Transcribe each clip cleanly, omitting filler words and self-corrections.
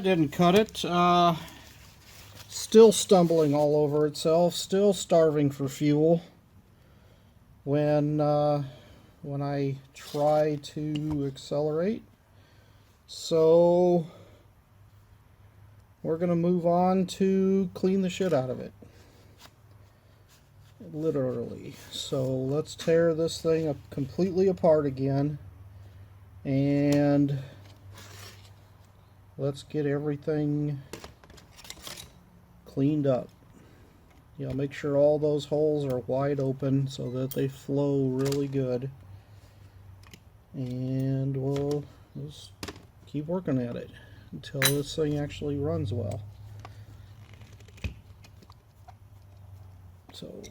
That didn't cut it. Still stumbling all over itself, still starving for fuel when I try to accelerate. So we're going to move on to clean the shit out of it. Literally. So let's tear this thing up completely apart again. And let's get everything cleaned up. You know, make sure all those holes are wide open so that they flow really good. And we'll just keep working at it until this thing actually runs well. So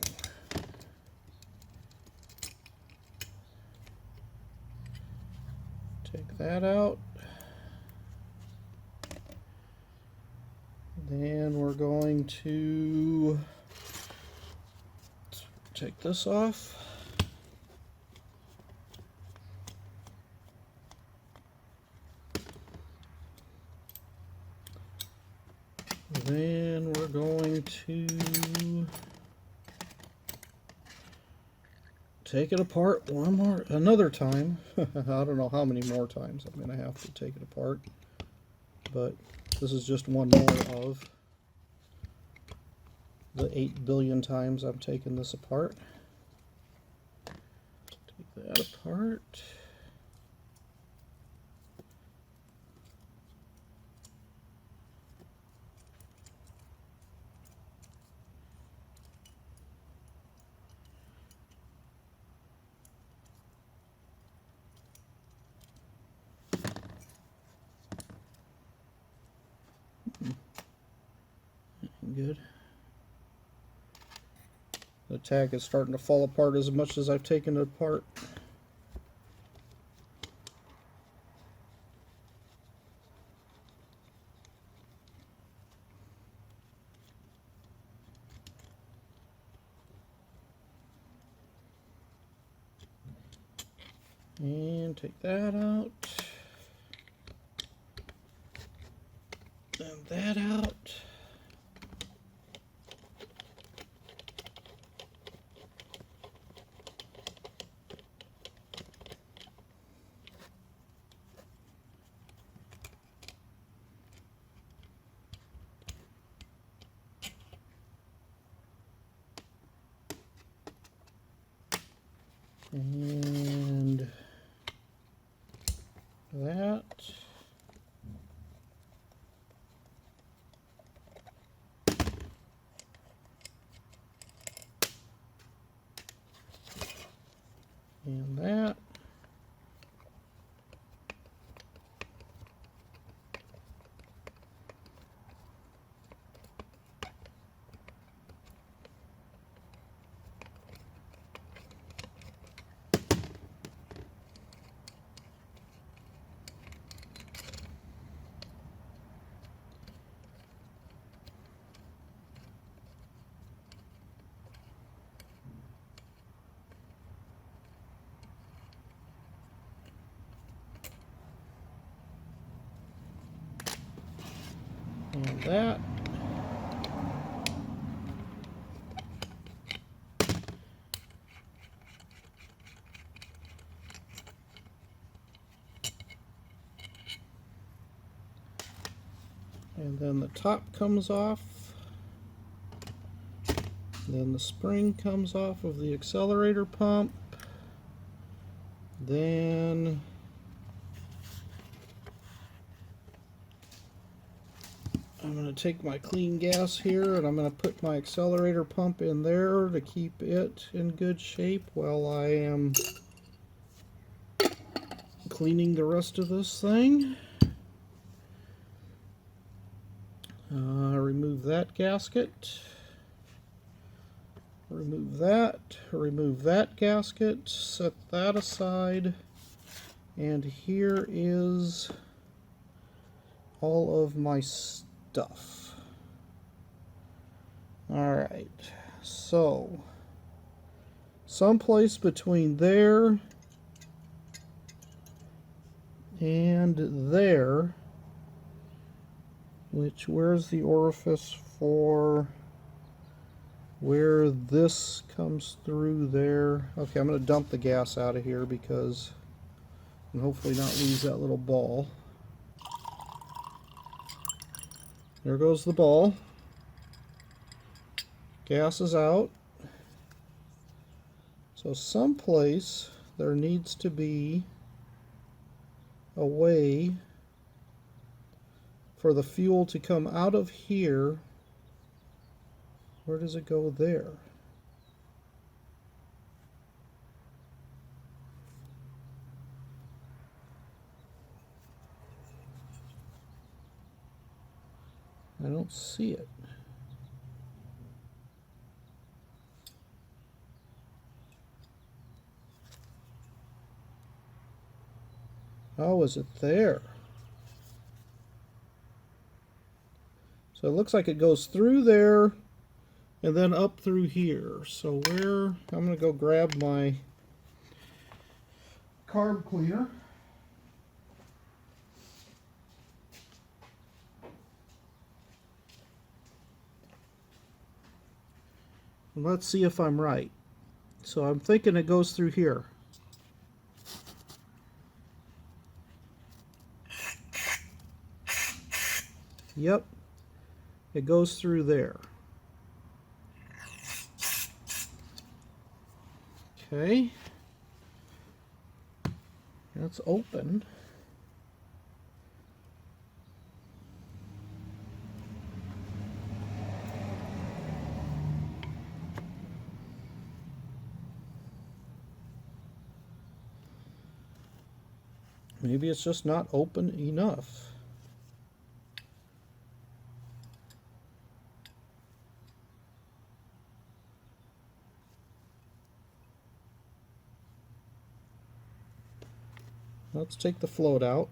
take that out. Then we're going to take this off. Then we're going to take it apart another time. I don't know how many more times I'm going to have to take it apart, but this is just one more of the 8 billion times I'm taking this apart. Take that apart. Good. The tag is starting to fall apart as much as I've taken it apart. And take that out. And that out. And that. And that. And that. And then the top comes off. Then the spring comes off of the accelerator pump. Then I'm going to take my clean gas here and I'm going to put my accelerator pump in there to keep it in good shape while I am cleaning the rest of this thing. Remove that gasket. Remove that gasket, set that aside, and here is all of my stuff. Alright, so someplace between there and there where's the orifice for where this comes through there? Okay, I'm going to dump the gas out of here because, and hopefully not lose that little ball. There goes the ball. Gas is out. So someplace there needs to be a way for the fuel to come out of here. Where does it go there? I don't see it. Oh, is it there? So it looks like it goes through there and then up through here. So where, I'm going to go grab my carb cleaner. And let's see if I'm right. So I'm thinking it goes through here. Yep, it goes through there. Okay, that's open. Maybe it's just not open enough. Let's take the float out.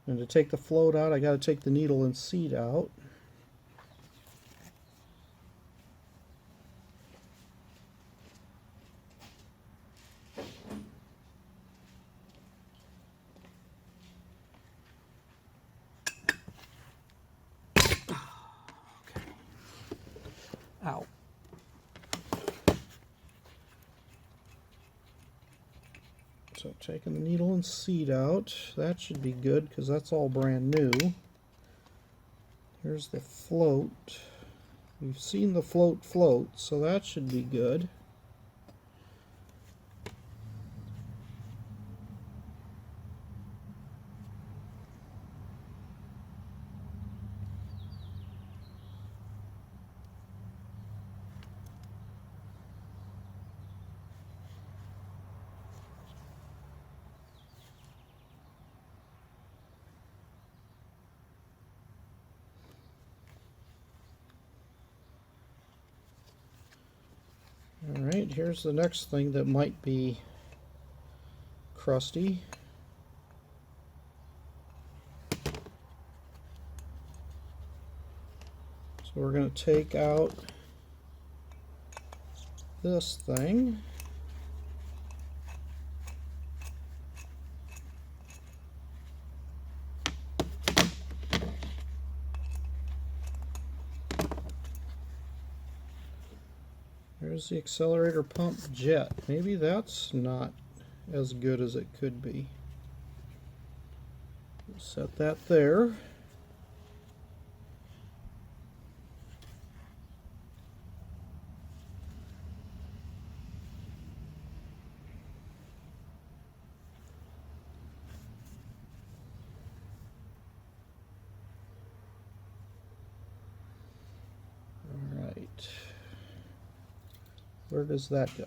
And to take the float out, I got to take the needle and seat out. Okay. Ow. So taking the needle and seat out, that should be good because that's all brand new. Here's the float. We've seen the float, so that should be good. Alright, here's the next thing that might be crusty. So we're going to take out this thing. There's the accelerator pump jet. Maybe that's not as good as it could be. Set that there. All right. Where does that go?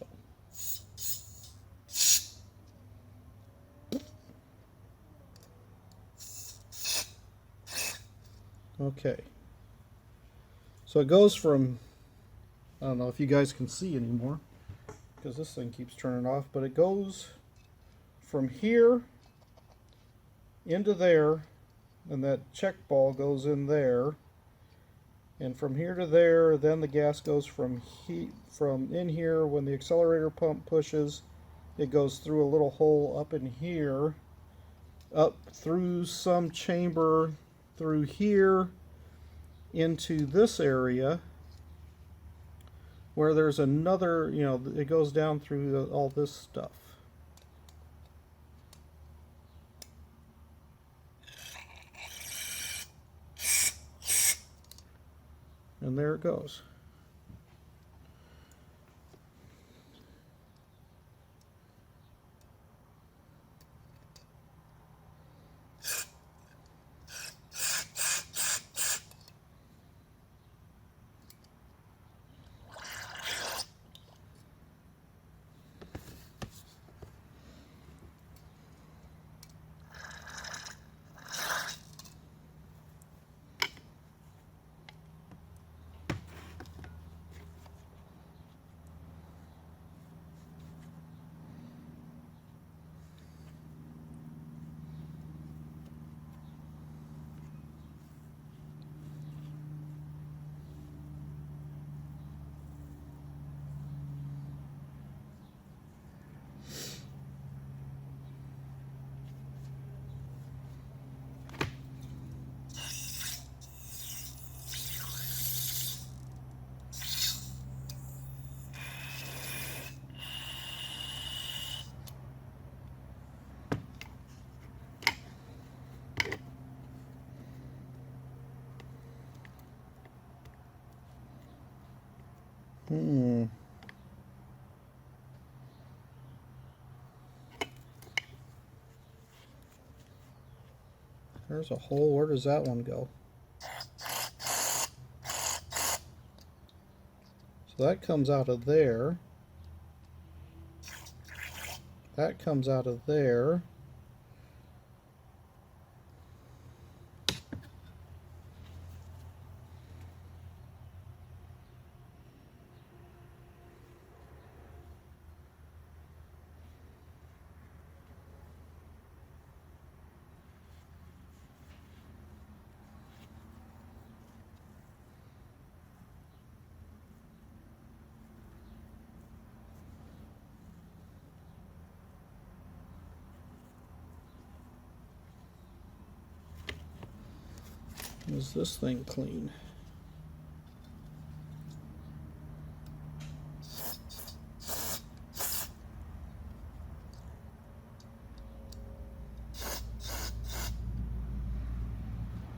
Okay. So it goes from, I don't know if you guys can see anymore because this thing keeps turning off, but it goes from here into there, and that check ball goes in there, and from here to there, then the gas goes from in here. When the accelerator pump pushes, it goes through a little hole up in here, up through some chamber through here into this area where there's another, you know, it goes down through all this stuff. And there it goes. There's a hole. Where does that one go? So that comes out of there. That comes out of there. Is this thing clean?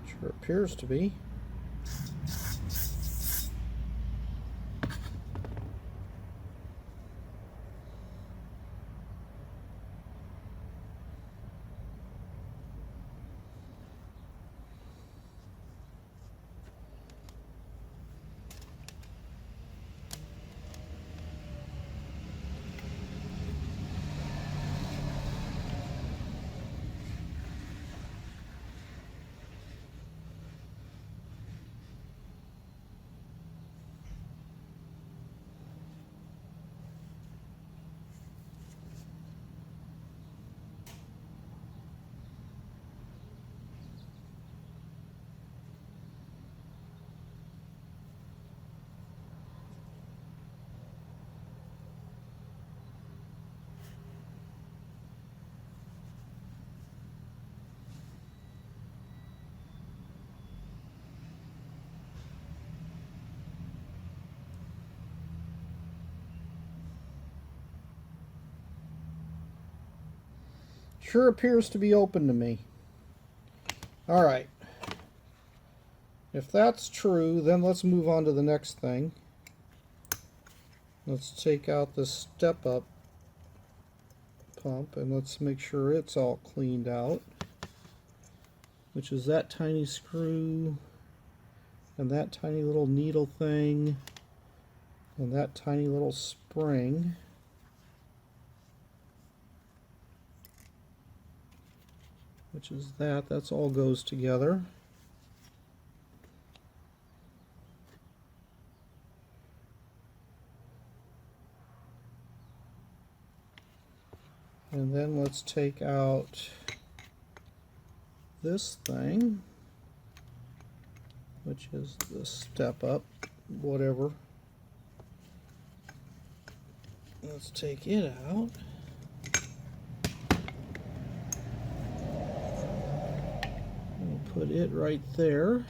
Sure appears to be. Sure appears to be open to me. All right. If that's true, then let's move on to the next thing. Let's take out the step-up pump and let's make sure it's all cleaned out, which is that tiny screw and that tiny little needle thing and that tiny little spring. Which is that's all goes together. And then let's take out this thing, which is the step up, whatever. Let's take it out. put it right there.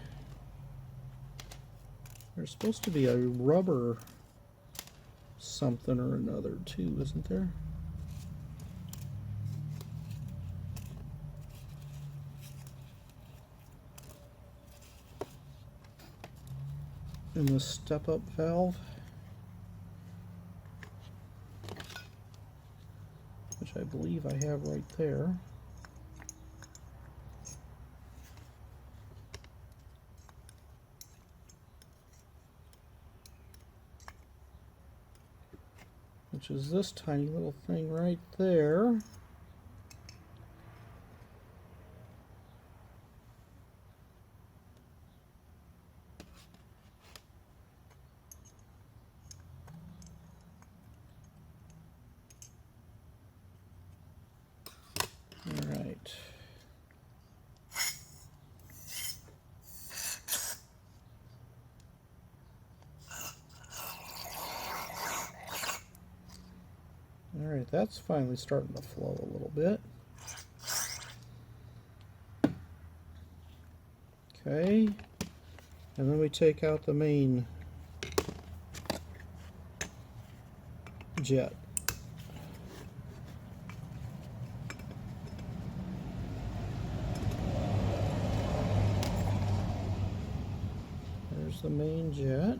There's supposed to be a rubber something or another too, isn't there? In the step-up valve, which I believe I have right there. Which is this tiny little thing right there. All right. All right, that's finally starting to flow a little bit. Okay, and then we take out the main jet. There's the main jet.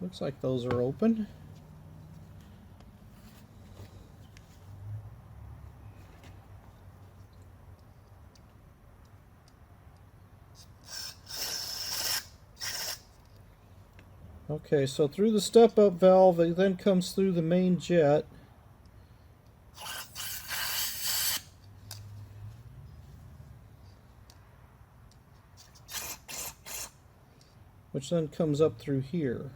Looks like those are open. Okay, so through the step-up valve, it then comes through the main jet. Which then comes up through here.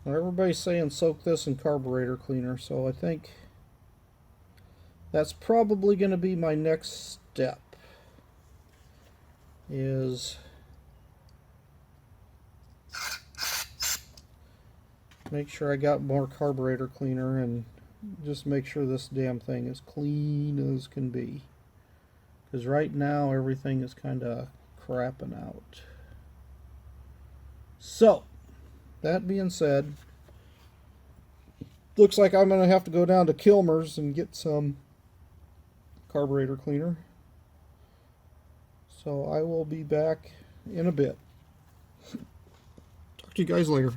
Now everybody's saying soak this in carburetor cleaner, so I think that's probably going to be my next step. Is make sure I got more carburetor cleaner and just make sure this damn thing is clean as can be. Because right now everything is kind of crapping out. So, that being said, looks like I'm going to have to go down to Kilmer's and get some carburetor cleaner. So I will be back in a bit. Talk to you guys later.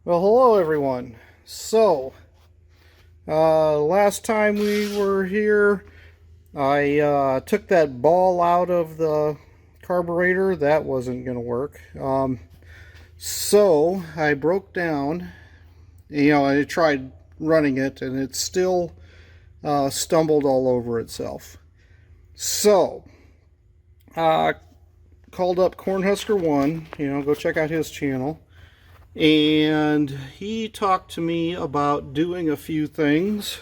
Well, hello everyone. So, last time we were here, I took that ball out of the carburetor. That wasn't going to work. So I broke down, I tried running it and it still stumbled all over itself. So, called up Cornhusker1, go check out his channel, and he talked to me about doing a few things,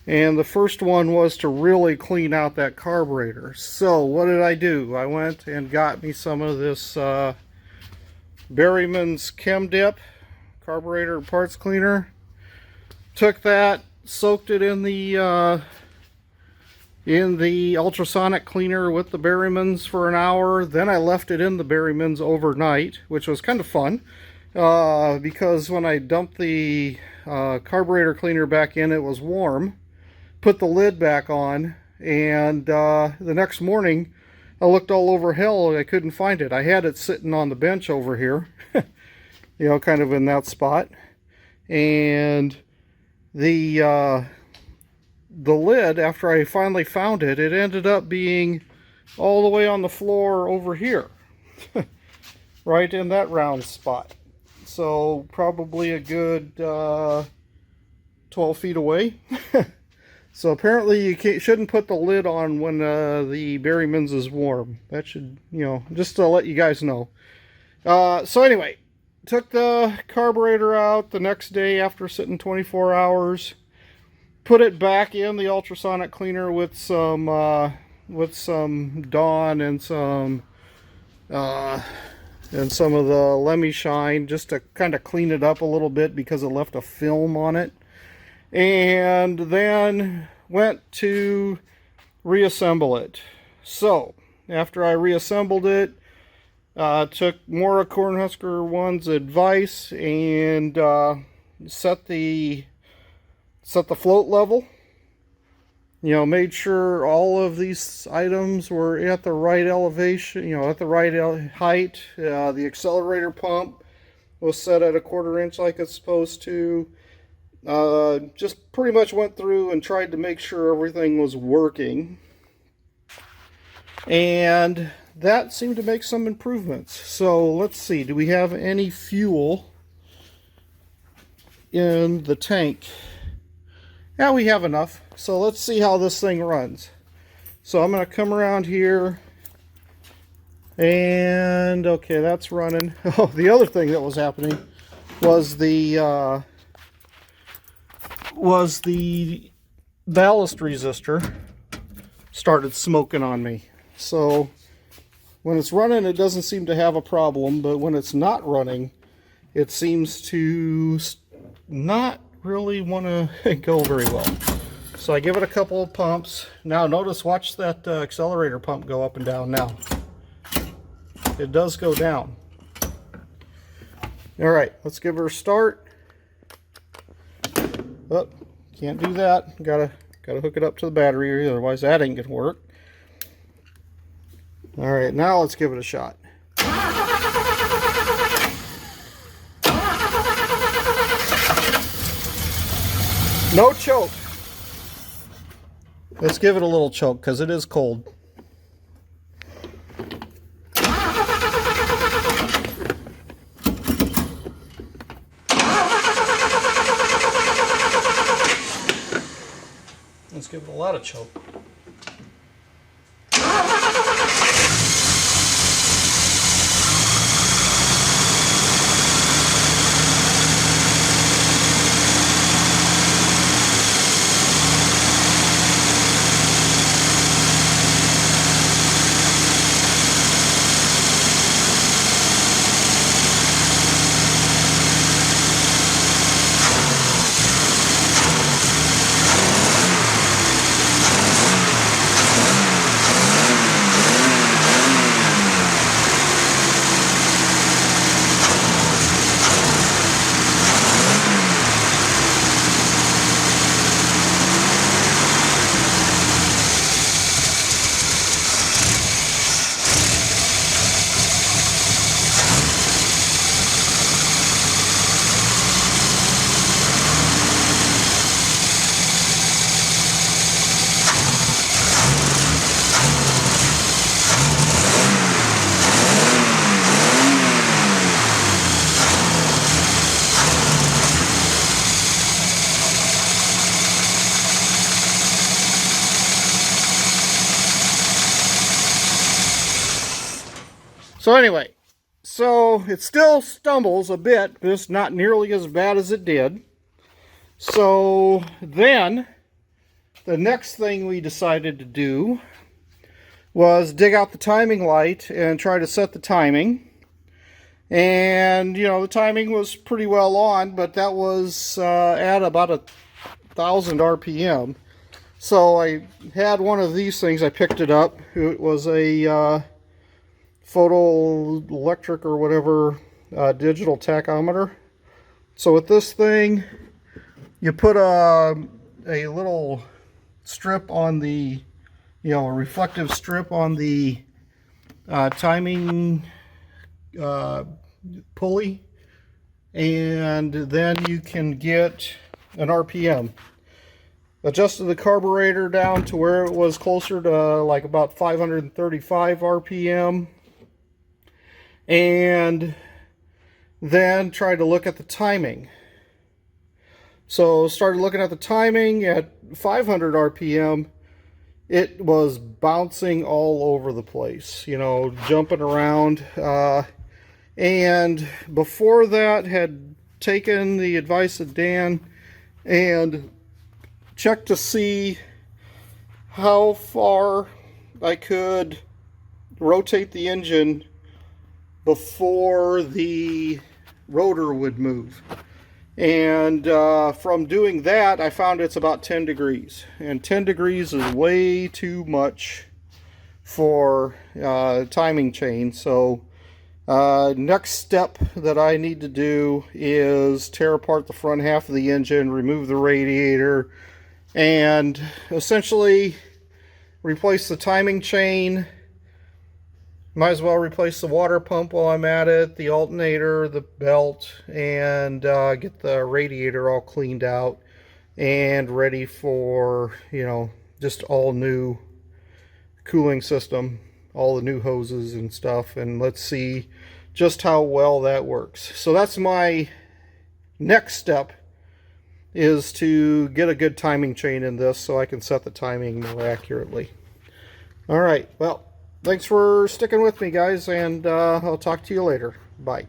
and the first one was to really clean out that carburetor. So, what did I do? I went and got me some of this Berryman's Chem Dip carburetor parts cleaner, took that, soaked it in the ultrasonic cleaner with the Berryman's for an hour. Then I left it in the Berryman's overnight, which was kind of fun because when I dumped the carburetor cleaner back in, it was warm. Put the lid back on, and the next morning I looked all over hell and I couldn't find it. I had it sitting on the bench over here, kind of in that spot. And the lid, after I finally found it, it ended up being all the way on the floor over here. Right in that round spot. so probably a good 12 feet away. So apparently you shouldn't put the lid on when the Berryman's is warm. That should, just to let you guys know. So anyway, took the carburetor out the next day after sitting 24 hours. Put it back in the ultrasonic cleaner with some Dawn and some of the Lemmy Shine, just to kind of clean it up a little bit because it left a film on it. And then went to reassemble it. So after I reassembled it, took more of Cornhusker One's advice and set the float level. Made sure all of these items were at the right elevation, at the right height. The accelerator pump was set at 1/4 inch like it's supposed to. Just pretty much went through and tried to make sure everything was working. And that seemed to make some improvements. So let's see, do we have any fuel in the tank? Yeah, we have enough. So let's see how this thing runs. So I'm going to come around here. And okay, that's running. Oh, the other thing that was happening was the ballast resistor started smoking on me. So when it's running, it doesn't seem to have a problem, but when it's not running, it seems to not really want to go very well. So I give it a couple of pumps. Now notice, watch that accelerator pump go up and down now. It does go down. All right, let's give her a start. Oh, can't do that. Gotta hook it up to the battery, otherwise that ain't gonna work. All right, now let's give it a shot. No choke. Let's give it a little choke because it is cold. Let's give it a lot of choke. So anyway, so it still stumbles a bit, but it's not nearly as bad as it did. So then, the next thing we decided to do was dig out the timing light and try to set the timing. And, the timing was pretty well on, but that was at about 1,000 RPM. So I had one of these things, I picked it up. It was a photoelectric or whatever digital tachometer. So with this thing, you put a little strip on the, a reflective strip on the timing pulley, and then you can get an RPM. Adjusted the carburetor down to where it was closer to like about 535 RPM. And then tried to look at the timing. So started looking at the timing at 500 RPM. It was bouncing all over the place, you know, jumping around. And before that, had taken the advice of Dan and checked to see how far I could rotate the engine before the rotor would move. And from doing that, I found it's about 10 degrees. And 10 degrees is way too much for timing chain. So next step that I need to do is tear apart the front half of the engine, remove the radiator, and essentially replace the timing chain. Might as well replace the water pump while I'm at it, the alternator, the belt, and get the radiator all cleaned out and ready for, you know, just all new cooling system, all the new hoses and stuff, and let's see just how well that works. So that's my next step, is to get a good timing chain in this so I can set the timing more accurately. All right, well, thanks for sticking with me, guys, and I'll talk to you later. Bye.